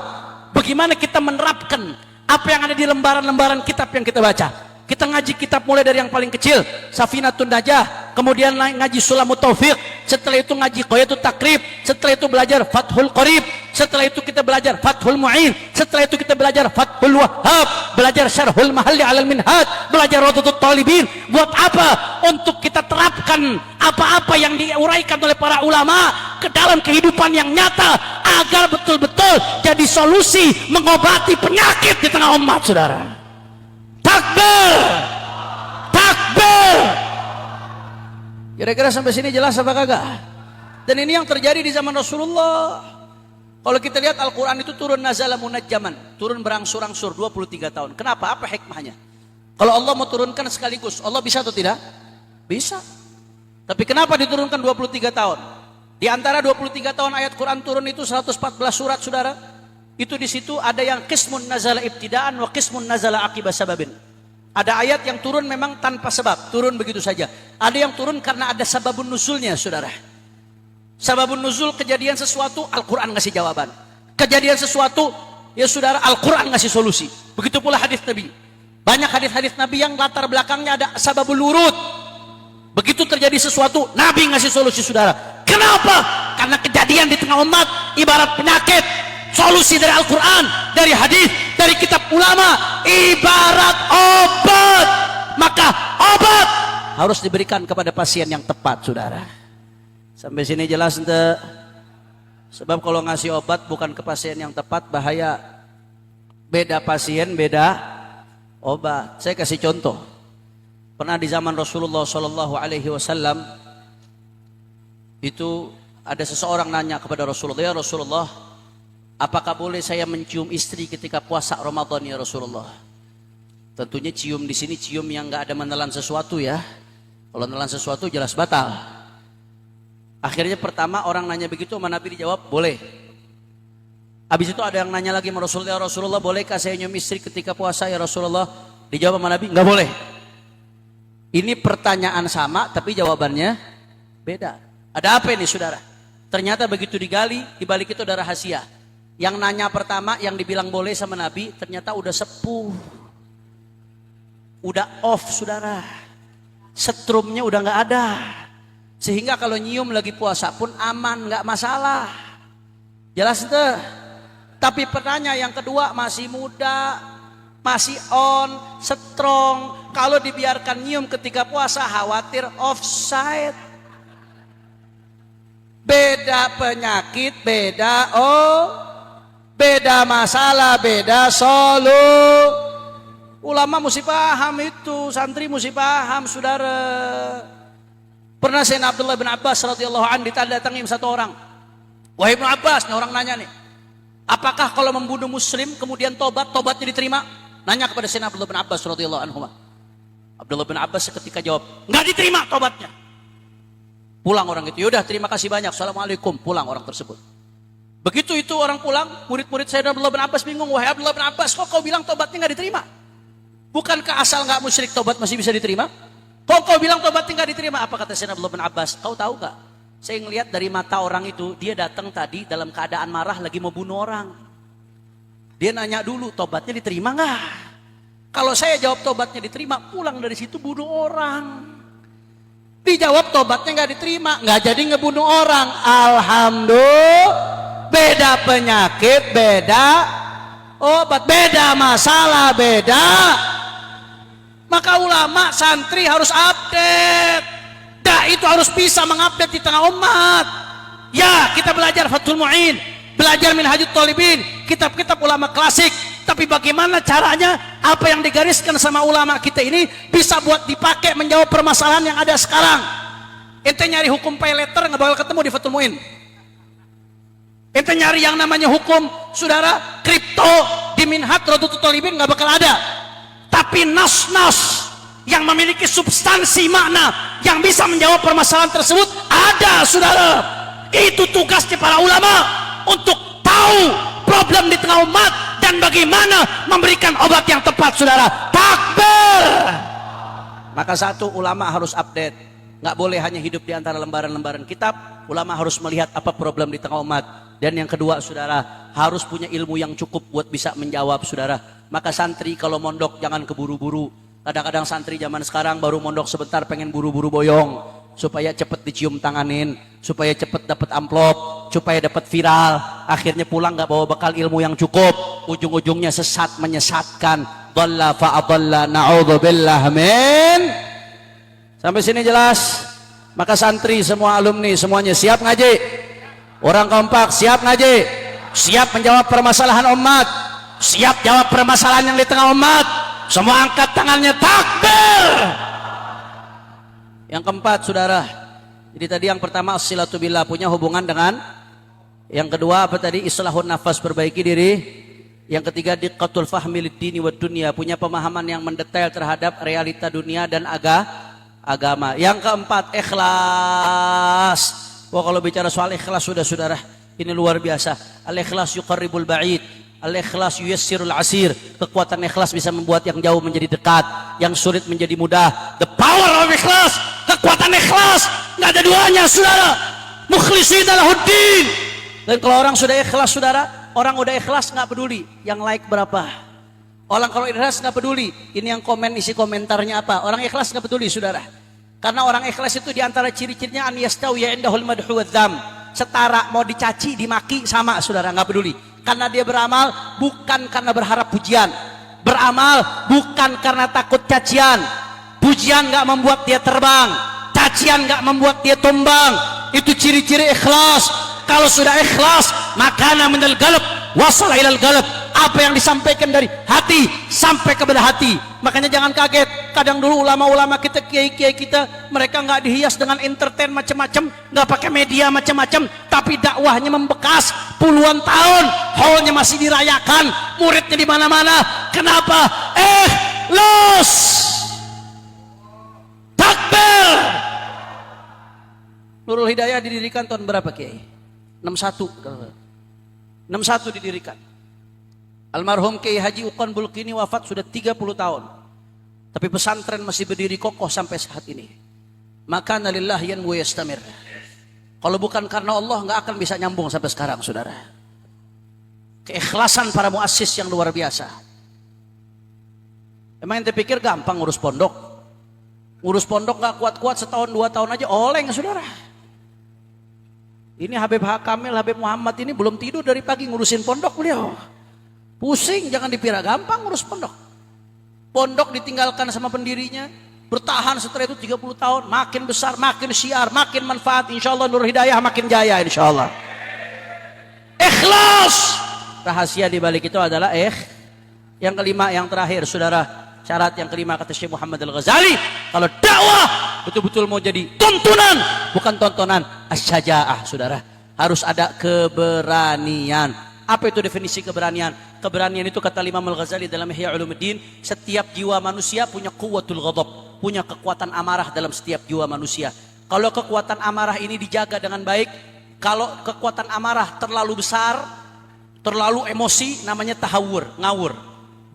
Bagaimana kita menerapkan apa yang ada di lembaran-lembaran kitab yang kita baca. Kita ngaji kitab mulai dari yang paling kecil, Safinatun Najah, kemudian ngaji Sulamut Taufiq, setelah itu ngaji Qoyatut Takrib, setelah itu belajar Fathul Qorib, setelah itu kita belajar Fathul Mu'in, setelah itu kita belajar Fathul Wahhab, belajar Syarhul Mahalli 'alal Minhaj, belajar Rawdatut Talibin. Buat apa? Untuk kita terapkan apa-apa yang diuraikan oleh para ulama ke dalam kehidupan yang nyata, agar betul-betul jadi solusi mengobati penyakit di tengah umat, saudara. Takbir, takbir. Kira-kira sampai sini jelas apa kagak? Dan ini yang terjadi di zaman Rasulullah. Kalau kita lihat Al-Quran itu turun nazala munajjaman, turun berangsur-angsur 23 tahun. Kenapa? Apa hikmahnya? Kalau Allah mau turunkan sekaligus, Allah bisa atau tidak? Bisa. Tapi kenapa diturunkan 23 tahun? Di antara 23 tahun ayat Quran turun itu 114 surat, saudara. Itu di situ ada yang qismun nazala ibtidaan wa qismun nazala aqibah sababin. Ada ayat yang turun memang tanpa sebab, turun begitu saja. Ada yang turun karena ada sababun nuzulnya, saudara. Sababun nuzul, kejadian sesuatu, Al-Quran ngasih jawaban. Kejadian sesuatu, ya saudara, Al-Quran ngasih solusi. Begitu pula hadis Nabi. Banyak hadis-hadis Nabi yang latar belakangnya ada sababul wurud. Begitu terjadi sesuatu, Nabi ngasih solusi, saudara. Kenapa? Karena kejadian di tengah umat ibarat penyakit. Solusi dari Al-Quran, dari hadis, dari kitab ulama, ibarat obat. Maka obat harus diberikan kepada pasien yang tepat, saudara. Sampai sini jelas ente? Sebab kalau ngasih obat bukan ke pasien yang tepat, bahaya. Beda pasien, beda obat. Saya kasih contoh. Pernah di zaman Rasulullah SAW itu ada seseorang nanya kepada Rasulullah, ya Rasulullah, apakah boleh saya mencium istri ketika puasa Ramadan ya Rasulullah? Tentunya cium di sini cium yang nggak ada menelan sesuatu ya. Kalau menelan sesuatu jelas batal. Akhirnya pertama orang nanya begitu sama Nabi dijawab boleh. Habis itu ada yang nanya lagi sama Rasulullah, ya Rasulullah bolehkah saya nyium istri ketika puasa ya Rasulullah? Dijawab sama Nabi nggak boleh. Ini pertanyaan sama tapi jawabannya beda. Ada apa ini saudara? Ternyata begitu digali, dibalik itu ada rahasia. Yang nanya pertama yang dibilang boleh sama Nabi ternyata udah sepuh, udah off saudara, setrumnya udah nggak ada, sehingga kalau nyium lagi puasa pun aman, nggak masalah. Jelas itu. Tapi pertanyaan yang kedua masih muda, masih on, strong. Kalau dibiarkan nyium ketika puasa khawatir offside. Beda penyakit, beda beda masalah, beda solu. Ulama mesti paham itu, santri mesti paham, saudara. Pernah Sayyidina Abdullah bin Abbas radhiyallahu anhu didatangi satu orang. Wahai Ibnu Abbas, nih orang nanya nih, apakah kalau membunuh muslim kemudian tobatnya diterima? Nanya kepada Sayyidina Abdullah bin Abbas radhiyallahu anhu. Abdullah bin Abbas seketika jawab, nggak diterima tobatnya. Pulang orang itu, yaudah terima kasih banyak, assalamualaikum, pulang orang tersebut. Begitu itu orang pulang, murid-murid Sayyidina Abdullah bin Abbas bingung, wahai Abdullah bin Abbas, kok kau bilang tobatnya nggak diterima? Bukankah asal nggak musyrik tobat masih bisa diterima? Kok kau bilang tobatnya nggak diterima? Apa kata Sayyidina Abdullah bin Abbas? Kau tahu nggak? Saya ngelihat dari mata orang itu, dia datang tadi dalam keadaan marah lagi mau bunuh orang. Dia nanya dulu, tobatnya diterima nggak? Kalau saya jawab tobatnya diterima, pulang dari situ bunuh orang. Dijawab tobatnya nggak diterima, nggak jadi ngebunuh orang. Alhamdulillah, beda penyakit, beda obat, beda masalah, beda. Maka ulama, santri harus update. Dai itu harus bisa mengupdate di tengah umat. Ya, kita belajar Fathul Mu'in, belajar Minhajut Thalibin, kitab-kitab ulama klasik. Tapi bagaimana caranya apa yang digariskan sama ulama kita ini bisa buat dipakai menjawab permasalahan yang ada sekarang. Ente nyari hukum pay letter nggak bakal ketemu di Fathul Mu'in. Ente nyari yang namanya hukum saudara kripto di Minhaj Rodotul Thalibin nggak bakal ada. Tapi nas-nas yang memiliki substansi makna yang bisa menjawab permasalahan tersebut ada, saudara. Itu tugasnya para ulama untuk tahu problem di tengah umat dan bagaimana memberikan obat yang tepat, saudara. Takbir. Maka satu, ulama harus update, nggak boleh hanya hidup di antara lembaran-lembaran kitab. Ulama harus melihat apa problem di tengah umat. Dan yang kedua, saudara, harus punya ilmu yang cukup buat bisa menjawab, saudara. Maka santri kalau mondok jangan keburu-buru. Kadang-kadang santri zaman sekarang baru mondok sebentar pengen buru-buru boyong supaya cepet dicium tanganin, supaya cepet dapat amplop, supaya dapat viral. Akhirnya pulang nggak bawa bekal ilmu yang cukup, ujung-ujungnya sesat menyesatkan. Dhalla fa'adalla, na'udzubillah min. Sampai sini jelas? Maka santri semua, alumni semuanya siap ngaji? Orang kompak siap ngaji? Siap menjawab permasalahan umat? Siap jawab permasalahan yang di tengah umat? Semua angkat tangannya, takbir. Yang keempat, saudara, jadi tadi yang pertama as-silatu billah, punya hubungan dengan. Yang kedua apa tadi? Islahun nafas, perbaiki diri. Yang ketiga diqqatul fahmi lid-dini wad dunya, punya pemahaman yang mendetail terhadap realita dunia dan agama. Yang keempat, ikhlas. Wah, kalau bicara soal ikhlas sudah, saudara, ini luar biasa. Al-ikhlas yuqarribul ba'id, al-ikhlas yuyassirul asir. Kekuatan ikhlas bisa membuat yang jauh menjadi dekat, yang sulit menjadi mudah. The power of ikhlas, kekuatan ikhlas nggak ada duanya, saudara. Mukhlishina lahuddin. Dan kalau orang sudah ikhlas, saudara, orang udah ikhlas nggak peduli yang like berapa. Orang kalau ikhlas nggak peduli ini yang komen isi komentarnya apa. Orang ikhlas nggak peduli, saudara. Karena orang ikhlas itu diantara ciri-cirinya an yastawiya indahul madhu wadzam. Setara, mau dicaci, dimaki sama, saudara, nggak peduli. Karena dia beramal bukan karena berharap pujian, beramal bukan karena takut cacian. Pujian nggak membuat dia terbang, cacian nggak membuat dia tumbang. Itu ciri-ciri ikhlas. Kalau sudah ikhlas, makana minal galab wasala ilal galab. Apa yang disampaikan dari hati sampai kepada hati. Makanya jangan kaget, kadang dulu ulama-ulama kita, kiai-kiai kita, mereka nggak dihias dengan entertain macam-macam, nggak pakai media macam-macam, tapi dakwahnya membekas puluhan tahun, haulnya masih dirayakan, muridnya di mana-mana. Kenapa? Ikhlas. Takbir. Nurul Hidayah didirikan tahun berapa, Kiai? 61. 61 didirikan. Almarhum Kiai Haji Uqan Bulqini wafat sudah 30 tahun. Tapi pesantren masih berdiri kokoh sampai saat ini. Maka nalillah yanmu yastamir. Kalau bukan karena Allah nggak akan bisa nyambung sampai sekarang, saudara. Keikhlasan para muassis yang luar biasa. Emang ente pikir gampang ngurus pondok? Ngurus pondok nggak kuat-kuat setahun 2 tahun aja oleng, saudara. Ini Habib Kamil, Habib Muhammad ini belum tidur dari pagi ngurusin pondok beliau. Pusing, jangan dipira gampang ngurus pondok. Pondok ditinggalkan sama pendirinya, bertahan setelah itu 30 tahun, makin besar, makin syiar, makin manfaat. Insya Allah Nur Hidayah makin jaya, insya Allah. Ikhlas. Rahasia di balik itu adalah yang kelima, yang terakhir, saudara. Syarat yang kelima kata Syekh Muhammad Al-Ghazali, kalau dakwah betul-betul mau jadi tuntunan, bukan tontonan, asy-syaja'ah, saudara. Harus ada keberanian. Apa itu definisi keberanian? Keberanian itu kata Imam Al-Ghazali dalam Ihya Ulumuddin, setiap jiwa manusia punya quwwatul ghadab, punya kekuatan amarah dalam setiap jiwa manusia. Kalau kekuatan amarah ini dijaga dengan baik, kalau kekuatan amarah terlalu besar, terlalu emosi, namanya tahawur, ngawur.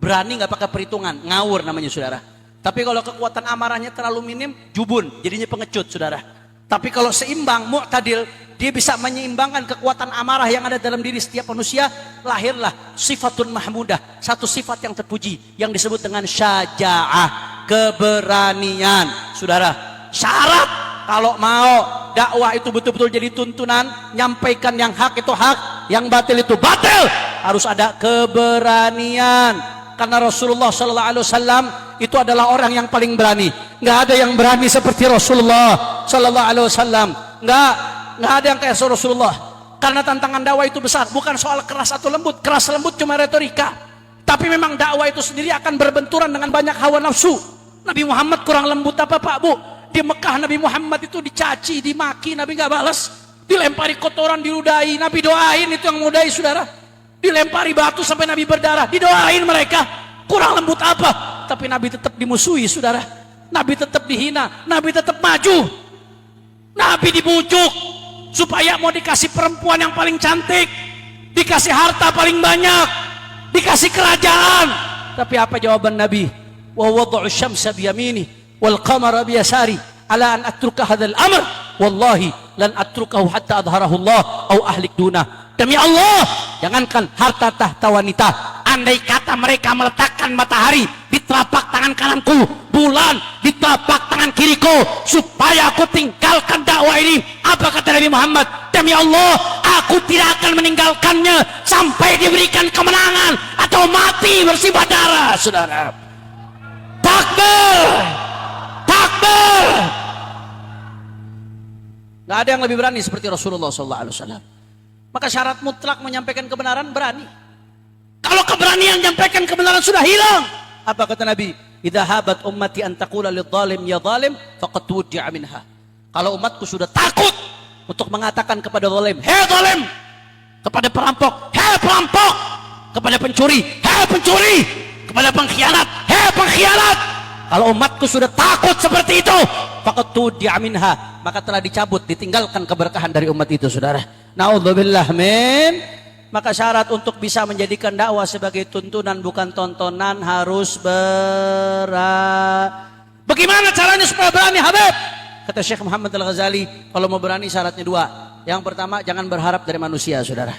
Berani nggak pakai perhitungan, ngawur namanya, saudara. Tapi kalau kekuatan amarahnya terlalu minim, jubun, jadinya pengecut, saudara. Tapi kalau seimbang, mu'tadil, dia bisa menyeimbangkan kekuatan amarah yang ada dalam diri setiap manusia, lahirlah sifatun mahmudah, satu sifat yang terpuji yang disebut dengan syaja'ah, keberanian, saudara. Syarat Kalau mau dakwah itu betul-betul jadi tuntunan, nyampaikan yang hak itu hak, yang batil itu batil, harus ada keberanian. Karena Rasulullah sallallahu alaihi wasallam itu adalah orang yang paling berani. Nggak ada yang berani seperti Rasulullah sallallahu alaihi wasallam. Nggak ada yang kayak Rasulullah. Karena tantangan dakwah itu besar, bukan soal keras atau lembut. Keras lembut cuma retorika. Tapi memang dakwah itu sendiri akan berbenturan dengan banyak hawa nafsu. Nabi Muhammad kurang lembut apa Pak Bu? Di Mekah Nabi Muhammad itu dicaci, dimaki, Nabi nggak balas. Dilempari kotoran, diludahi, Nabi doain itu yang meludahi saudara. Dilempari batu sampai Nabi berdarah, didoain mereka. Kurang lembut apa? Tapi Nabi tetap dimusuhi saudara. Nabi tetap dihina, Nabi tetap maju. Nabi dibujuk supaya mau dikasih perempuan yang paling cantik, dikasih harta paling banyak, dikasih kerajaan. Tapi apa jawaban Nabi? Wa wada'u syamsa biyamini wal qamara biyasari ala an atruka hadzal amr wallahi lan atrukahu hatta adharahu Allah au ahlik duna. Demi Allah, jangankan harta tahta wanita, andai kata mereka meletakkan matahari di telapak tangan kananku, bulan di telapak tangan kiriku, supaya aku tinggalkan dakwah ini, apa kata Nabi Muhammad? Demi Allah, aku tidak akan meninggalkannya sampai diberikan kemenangan atau mati bersibah darah. Saudara, takbir, takbir. Gak ada yang lebih berani seperti Rasulullah SAW. Maka syarat mutlak menyampaikan kebenaran, berani. Kalau keberanian menyampaikan kebenaran sudah hilang, apa kata Nabi? Idza habat ummati an taqula lidzalim ya zalim faqad tudi'a minha. Kalau umatku sudah takut untuk mengatakan kepada zalim, hei zalim, kepada perampok, hei perampok, kepada pencuri, hei pencuri, kepada pengkhianat, hei pengkhianat. Kalau umatku sudah takut seperti itu, faqad tudi'a minha, maka telah dicabut, ditinggalkan keberkahan dari umat itu, saudara. Naudzubillah min. Maka syarat untuk bisa menjadikan dakwah sebagai tuntunan bukan tontonan harus berani. Bagaimana caranya supaya berani, Habib? Kata Syekh Muhammad Al-Ghazali, kalau mau berani syaratnya dua. Yang pertama, jangan berharap dari manusia, saudara.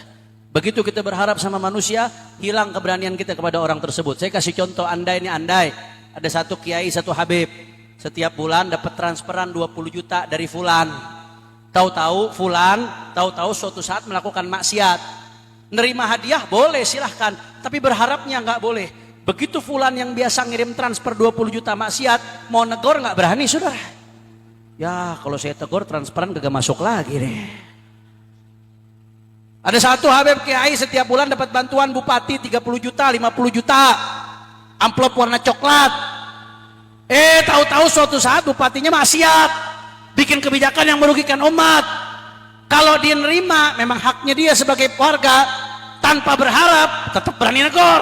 Begitu kita berharap sama manusia, hilang keberanian kita kepada orang tersebut. Saya kasih contoh, andai ada satu kiai, satu Habib, setiap bulan dapat transferan 20 juta dari fulan. Tahu-tahu suatu saat melakukan maksiat. Nerima hadiah boleh, silahkan, tapi berharapnya nggak boleh. Begitu fulan yang biasa ngirim transfer 20 juta maksiat, mau negor nggak berani, saudara. Ya kalau saya tegur transferan gak masuk lagi deh. Ada satu Habib Kiai setiap bulan dapat bantuan bupati 30 juta, 50 juta, amplop warna coklat. Tahu-tahu suatu saat bupatinya maksiat, bikin kebijakan yang merugikan umat. Kalau dia nerima, memang haknya dia sebagai warga, tanpa berharap, tetap berani negor.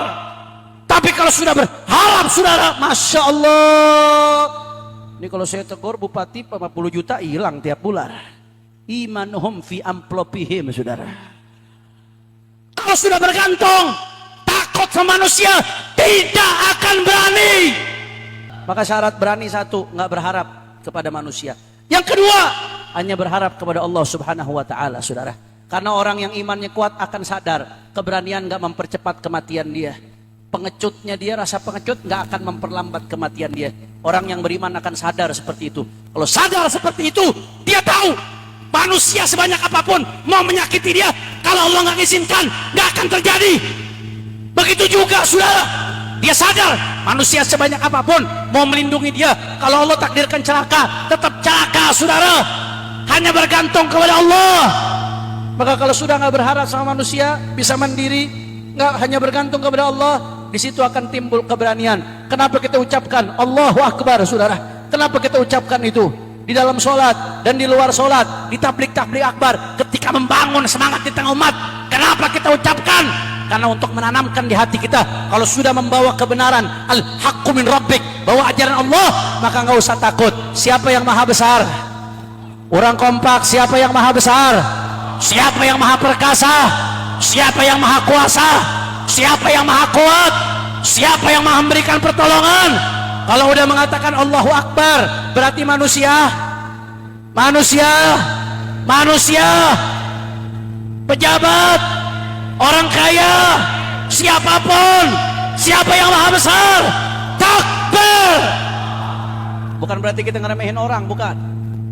Tapi kalau sudah berharap, saudara, Masya Allah, ini kalau saya tegur bupati 50 juta hilang tiap bulan. Imanuhum fi amplopihim, saudara. Kalau sudah bergantung, takut sama manusia, tidak akan berani. Maka syarat berani satu, nggak berharap kepada manusia. Yang kedua, hanya berharap kepada Allah Subhanahu wa ta'ala, saudara. Karena orang yang imannya kuat akan sadar keberanian gak mempercepat kematian dia. Pengecutnya dia, rasa pengecut gak akan memperlambat kematian dia. Orang yang beriman akan sadar seperti itu. Kalau sadar seperti itu, dia tahu manusia sebanyak apapun mau menyakiti dia, kalau Allah gak izinkan, gak akan terjadi. Begitu juga, saudara, dia sadar manusia sebanyak apapun mau melindungi dia, kalau Allah takdirkan celaka, tetap celaka, saudara. Hanya bergantung kepada Allah. Maka kalau sudah nggak berharap sama manusia, bisa mandiri, nggak hanya bergantung kepada Allah, di situ akan timbul keberanian. Kenapa kita ucapkan Allahu Akbar, saudara? Kenapa kita ucapkan itu di dalam sholat dan di luar sholat, di tablik akbar, ketika membangun semangat di tengah umat? Kenapa kita ucapkan? Karena untuk menanamkan di hati kita, kalau sudah membawa kebenaran, al-haqqu min rabbik, bawa ajaran Allah, maka nggak usah takut. Siapa yang maha besar? Orang kompak, siapa yang maha besar? Siapa yang maha perkasa? Siapa yang maha kuasa? Siapa yang maha kuat? Siapa yang maha memberikan pertolongan? Kalau udah mengatakan Allahu Akbar, berarti manusia, pejabat, orang kaya, siapapun, siapa yang maha besar, takbir. Bukan berarti kita ngeremehin orang, bukan.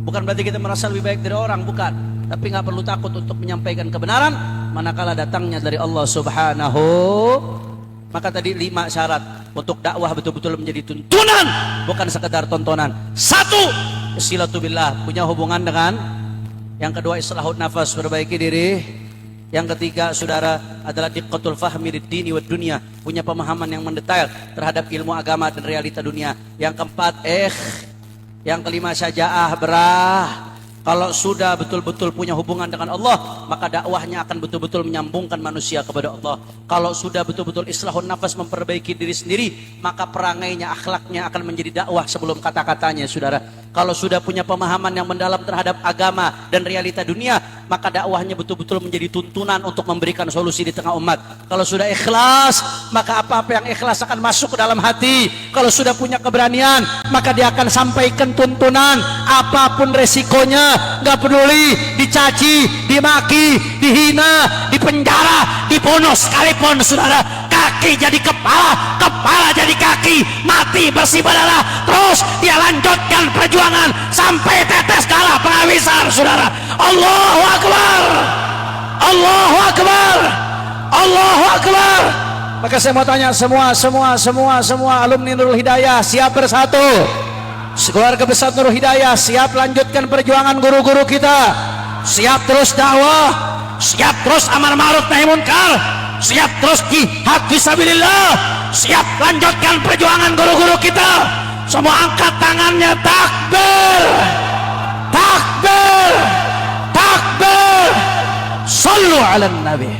Bukan berarti kita merasa lebih baik dari orang, bukan. Tapi nggak perlu takut untuk menyampaikan kebenaran manakala datangnya dari Allah Subhanahu. Maka tadi 5 syarat untuk dakwah betul-betul menjadi tuntunan, bukan sekedar tontonan. 1, isilatu billah, punya hubungan dengan. Yang kedua, islahun nafas, perbaiki diri. Yang ketiga, saudara, adalah diqqatul fahmi lid-dini wad dunya, punya pemahaman yang mendetail terhadap ilmu agama dan realita dunia. Yang keempat, yang kelima, syaja'ah, berah. Kalau sudah betul-betul punya hubungan dengan Allah, maka dakwahnya akan betul-betul menyambungkan manusia kepada Allah. Kalau sudah betul-betul islahun nafas, memperbaiki diri sendiri, maka perangainya, akhlaknya akan menjadi dakwah sebelum kata-katanya, saudara. Kalau sudah punya pemahaman yang mendalam terhadap agama dan realita dunia, maka dakwahnya betul-betul menjadi tuntunan untuk memberikan solusi di tengah umat. Kalau sudah ikhlas, maka apa-apa yang ikhlas akan masuk ke dalam hati. Kalau sudah punya keberanian, maka dia akan sampaikan tuntunan apapun resikonya, nggak peduli dicaci, dimaki, dihina, dipenjara, dibunuh sekalipun, saudara. Kaki jadi kepala, kepala jadi kaki, mati bersih berdarah, terus dia lanjutkan perjuangan sampai tetes darah penghabisan, saudara. Allahu Akbar, Allahu Akbar, Allahu Akbar. Maka saya mau tanya semua alumni Nurul Hidayah, siap bersatu? Keluarga besar Nurul Hidayah, siap lanjutkan perjuangan guru-guru kita? Siap terus dakwah? Siap terus amar ma'ruf nahi munkar? Siap terus jihad fisabilillah? Siap lanjutkan perjuangan guru-guru kita? Semua angkat tangannya, takbir, takbir, takbir. Sallu ala nabi.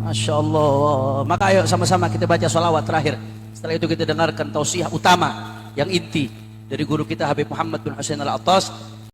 Masya Allah. Maka ayo sama-sama kita baca sholawat terakhir. Setelah itu kita dengarkan tausiah utama yang inti dari guru kita Habib Muhammad bin Husain Al-Attas